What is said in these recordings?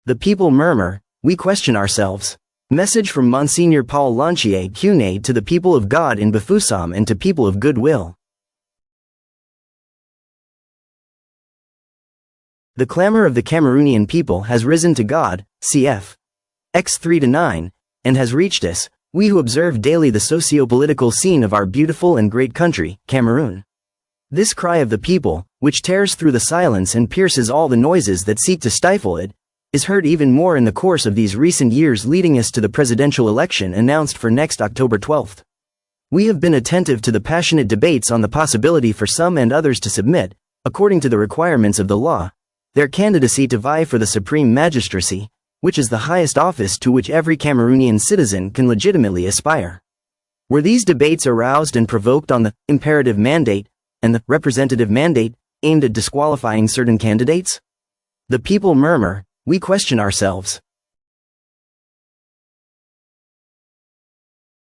The people murmur, we question ourselves. Message from Monsignor Paul Lanchier Cunay to the people of God in Bafoussam and to people of goodwill. The clamor of the Cameroonian people has risen to God, cf. X 3-9, and has reached us, we who observe daily the socio-political scene of our beautiful and great country, Cameroon. This cry of the people, which tears through the silence and pierces all the noises that seek to stifle it, is heard even more in the course of these recent years leading us to the presidential election announced for next October 12. We have been attentive to the passionate debates on the possibility for some and others to submit, according to the requirements of the law, their candidacy to vie for the supreme magistracy, which is the highest office to which every Cameroonian citizen can legitimately aspire. Were these debates aroused and provoked on the imperative mandate and the representative mandate aimed at disqualifying certain candidates? The people murmur, we question ourselves.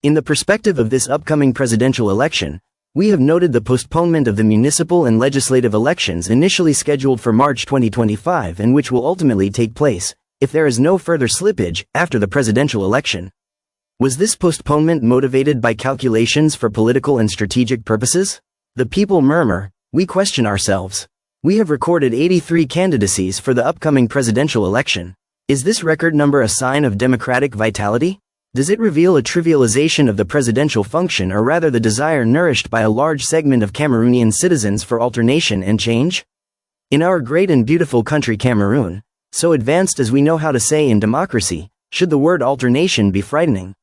In the perspective of this upcoming presidential election, we have noted the postponement of the municipal and legislative elections initially scheduled for March 2025 and which will ultimately take place, if there is no further slippage, after the presidential election. Was this postponement motivated by calculations for political and strategic purposes? The people murmur, we question ourselves. We have recorded 83 candidacies for the upcoming presidential election. Is this record number a sign of democratic vitality? Does it reveal a trivialization of the presidential function or rather the desire nourished by a large segment of Cameroonian citizens for alternation and change? In our great and beautiful country Cameroon, so advanced as we know how to say in democracy, should the word alternation be frightening?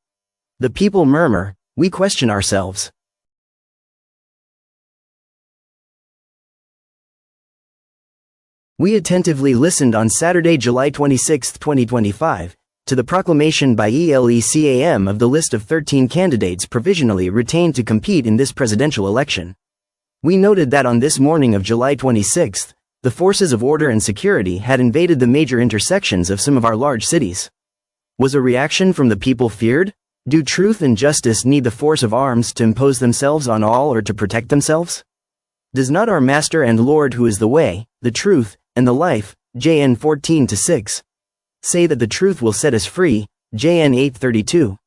The people murmur, we question ourselves. We attentively listened on Saturday, July 26, 2025, to the proclamation by ELECAM of the list of 13 candidates provisionally retained to compete in this presidential election. We noted that on this morning of July 26, the forces of order and security had invaded the major intersections of some of our large cities. Was a reaction from the people feared? Do truth and justice need the force of arms to impose themselves on all or to protect themselves? Does not our Master and Lord, who is the way, the truth, and the life, JN 14-6, say that the truth will set us free, JN 8:32?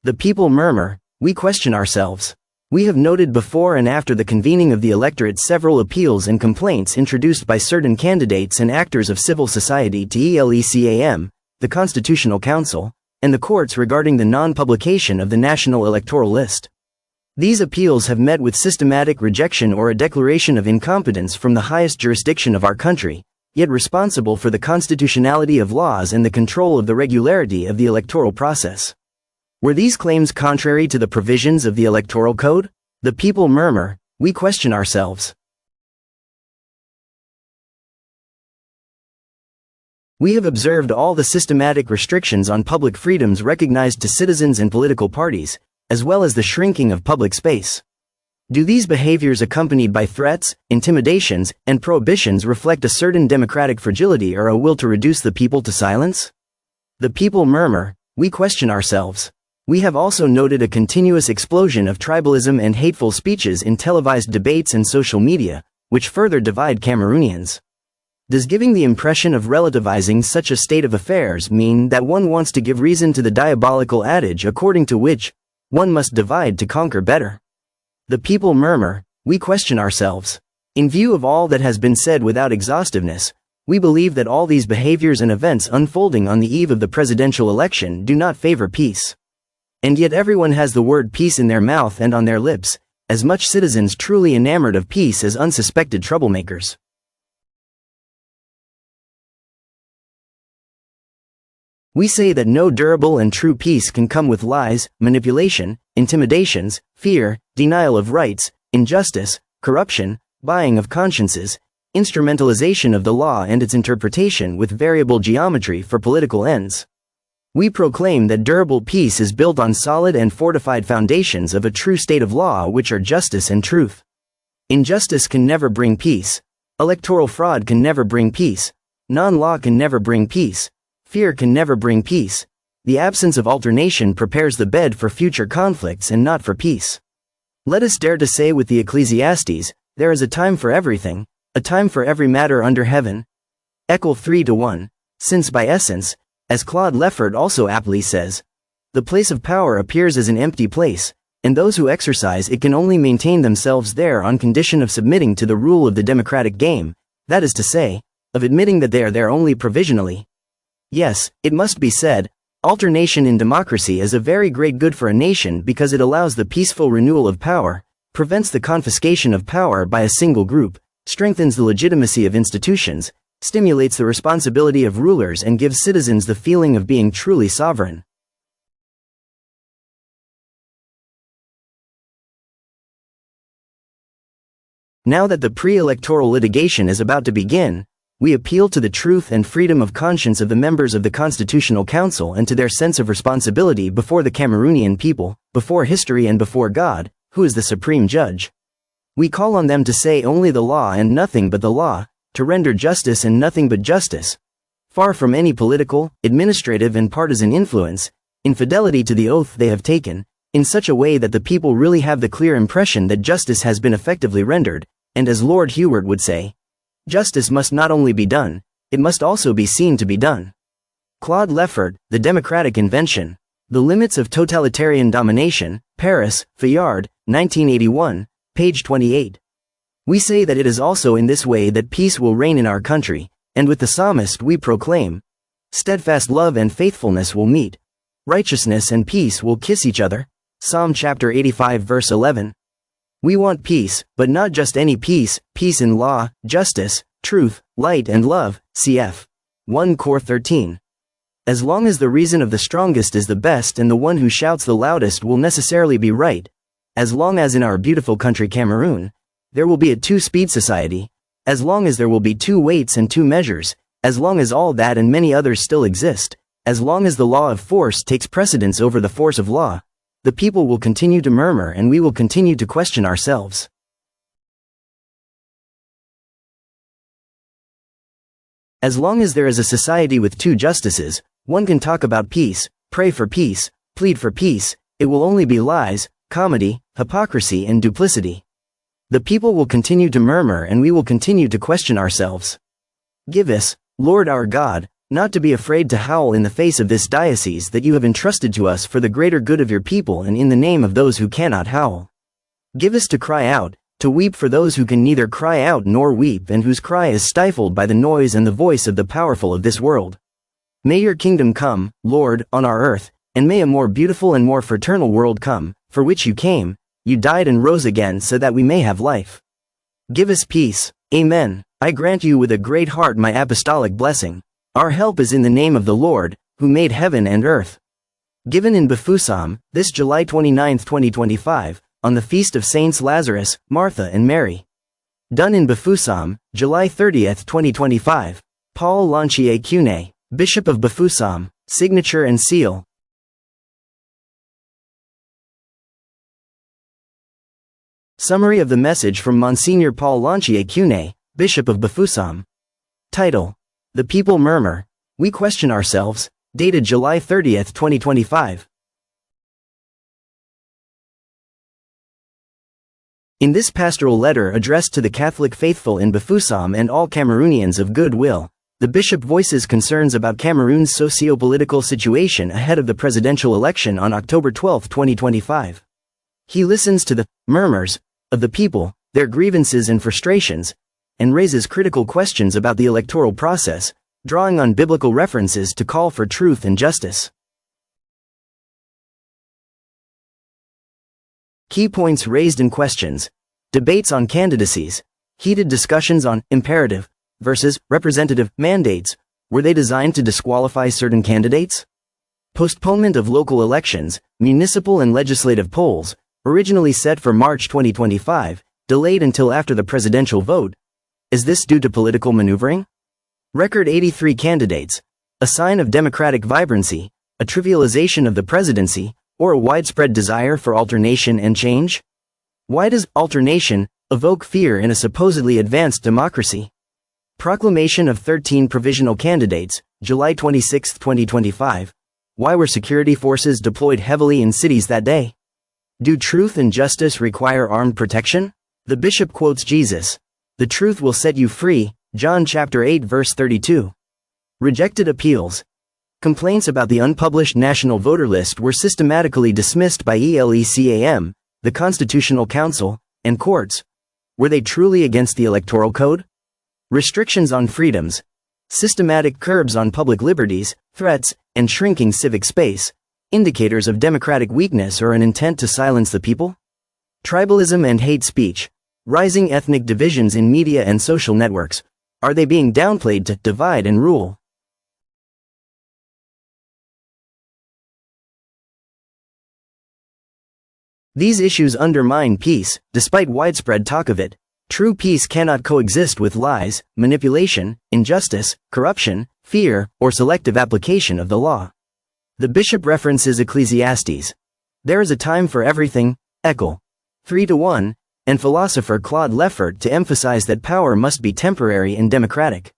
The people murmur, we question ourselves. We have noted before and after the convening of the electorate several appeals and complaints introduced by certain candidates and actors of civil society to ELECAM, the Constitutional Council, and the courts regarding the non-publication of the National Electoral List. These appeals have met with systematic rejection or a declaration of incompetence from the highest jurisdiction of our country, yet responsible for the constitutionality of laws and the control of the regularity of the electoral process. Were these claims contrary to the provisions of the Electoral Code? The people murmur, we question ourselves. We have observed all the systematic restrictions on public freedoms recognized to citizens and political parties, as well as the shrinking of public space. Do these behaviors accompanied by threats, intimidations, and prohibitions reflect a certain democratic fragility or a will to reduce the people to silence? The people murmur, we question ourselves. We have also noted a continuous explosion of tribalism and hateful speeches in televised debates and social media, which further divide Cameroonians. Does giving the impression of relativizing such a state of affairs mean that one wants to give reason to the diabolical adage according to which one must divide to conquer better? The people murmur, we question ourselves. In view of all that has been said without exhaustiveness, we believe that all these behaviors and events unfolding on the eve of the presidential election do not favor peace. And yet everyone has the word peace in their mouth and on their lips, as much citizens truly enamored of peace as unsuspected troublemakers. We say that no durable and true peace can come with lies, manipulation, intimidations, fear, denial of rights, injustice, corruption, buying of consciences, instrumentalization of the law and its interpretation with variable geometry for political ends. We proclaim that durable peace is built on solid and fortified foundations of a true state of law which are justice and truth. Injustice can never bring peace. Electoral fraud can never bring peace. Non-law can never bring peace. Fear can never bring peace. The absence of alternation prepares the bed for future conflicts and not for peace. Let us dare to say with the Ecclesiastes, there is a time for everything, a time for every matter under heaven. Eccl 3:1, since by essence, as Claude Leffert also aptly says, the place of power appears as an empty place, and those who exercise it can only maintain themselves there on condition of submitting to the rule of the democratic game, that is to say, of admitting that they are there only provisionally. Yes, it must be said, alternation in democracy is a very great good for a nation because it allows the peaceful renewal of power, prevents the confiscation of power by a single group, strengthens the legitimacy of institutions, stimulates the responsibility of rulers and gives citizens the feeling of being truly sovereign. Now that the pre-electoral litigation is about to begin, we appeal to the truth and freedom of conscience of the members of the Constitutional Council and to their sense of responsibility before the Cameroonian people, before history and before God, who is the supreme judge. We call on them to say only the law and nothing but the law, to render justice and nothing but justice. Far from any political, administrative and partisan influence, in fidelity to the oath they have taken, in such a way that the people really have the clear impression that justice has been effectively rendered, and as Lord Hewart would say, justice must not only be done, it must also be seen to be done. Claude Leffert, The Democratic Invention, The Limits of Totalitarian Domination, Paris, Fayard, 1981, page 28. We say that it is also in this way that peace will reign in our country, and with the psalmist we proclaim, steadfast love and faithfulness will meet, righteousness and peace will kiss each other, Psalm chapter 85 verse 11. We want peace, but not just any peace, peace in law, justice, truth, light and love, cf. 1 Cor 13. As long as the reason of the strongest is the best and the one who shouts the loudest will necessarily be right, as long as in our beautiful country Cameroon, there will be a two-speed society, as long as there will be two weights and two measures, as long as all that and many others still exist, as long as the law of force takes precedence over the force of law, the people will continue to murmur and we will continue to question ourselves. As long as there is a society with two justices, one can talk about peace, pray for peace, plead for peace, it will only be lies, comedy, hypocrisy and duplicity. The people will continue to murmur and we will continue to question ourselves. Give us, Lord our God, not to be afraid to howl in the face of this diocese that you have entrusted to us for the greater good of your people and in the name of those who cannot howl. Give us to cry out, to weep for those who can neither cry out nor weep and whose cry is stifled by the noise and the voice of the powerful of this world. May your kingdom come, Lord, on our earth, and may a more beautiful and more fraternal world come, for which you came, you died and rose again so that we may have life. Give us peace, Amen. I grant you with a great heart my apostolic blessing. Our help is in the name of the Lord, who made heaven and earth. Given in Bafoussam, this July 29, 2025, on the feast of Saints Lazarus, Martha and Mary. Done in Bafoussam, July 30, 2025. Paul Lanchier-Cune, Bishop of Bafoussam, signature and seal. Summary of the message from Monsignor Paul Lanchier-Cune, Bishop of Bafoussam. Title: The People Murmur, We Question Ourselves, dated July 30, 2025. In this pastoral letter addressed to the Catholic faithful in Bafoussam and all Cameroonians of good will, the bishop voices concerns about Cameroon's socio-political situation ahead of the presidential election on October 12, 2025. He listens to the murmurs of the people, their grievances and frustrations, and raises critical questions about the electoral process, drawing on biblical references to call for truth and justice. Key points raised in questions: debates on candidacies, heated discussions on imperative versus representative mandates. Were they designed to disqualify certain candidates? Postponement of local elections, municipal and legislative polls, originally set for March 2025, delayed until after the presidential vote. Is this due to political maneuvering? Record 83 candidates, a sign of democratic vibrancy, a trivialization of the presidency, or a widespread desire for alternation and change? Why does alternation evoke fear in a supposedly advanced democracy? Proclamation of 13 provisional candidates, July 26, 2025. Why were security forces deployed heavily in cities that day? Do truth and justice require armed protection? The bishop quotes Jesus: "The truth will set you free," John chapter 8 verse 32. Rejected appeals. Complaints about the unpublished national voter list were systematically dismissed by ELECAM, the Constitutional Council, and courts. Were they truly against the Electoral Code? Restrictions on freedoms. Systematic curbs on public liberties, threats, and shrinking civic space. Indicators of democratic weakness or an intent to silence the people? Tribalism and hate speech. Rising ethnic divisions in media and social networks. Are they being downplayed to divide and rule? These issues undermine peace, despite widespread talk of it. True peace cannot coexist with lies, manipulation, injustice, corruption, fear, or selective application of the law. The bishop references Ecclesiastes. There is a time for everything, Eccle 3:1, and philosopher Claude Lefort to emphasize that power must be temporary and democratic.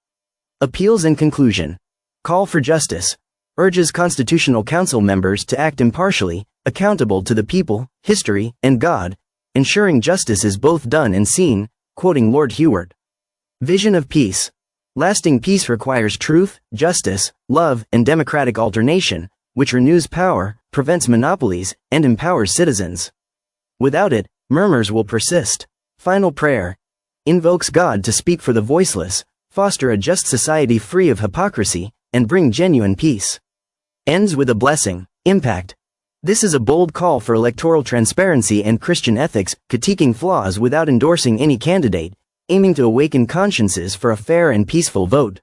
Appeals and conclusion. Call for justice. Urges Constitutional Council members to act impartially, accountable to the people, history, and God, ensuring justice is both done and seen, quoting Lord Heward. Vision of peace. Lasting peace requires truth, justice, love, and democratic alternation, which renews power, prevents monopolies, and empowers citizens. Without it, murmurs will persist. Final prayer. Invokes God to speak for the voiceless, foster a just society free of hypocrisy, and bring genuine peace. Ends with a blessing. Impact. This is a bold call for electoral transparency and Christian ethics, critiquing flaws without endorsing any candidate, aiming to awaken consciences for a fair and peaceful vote.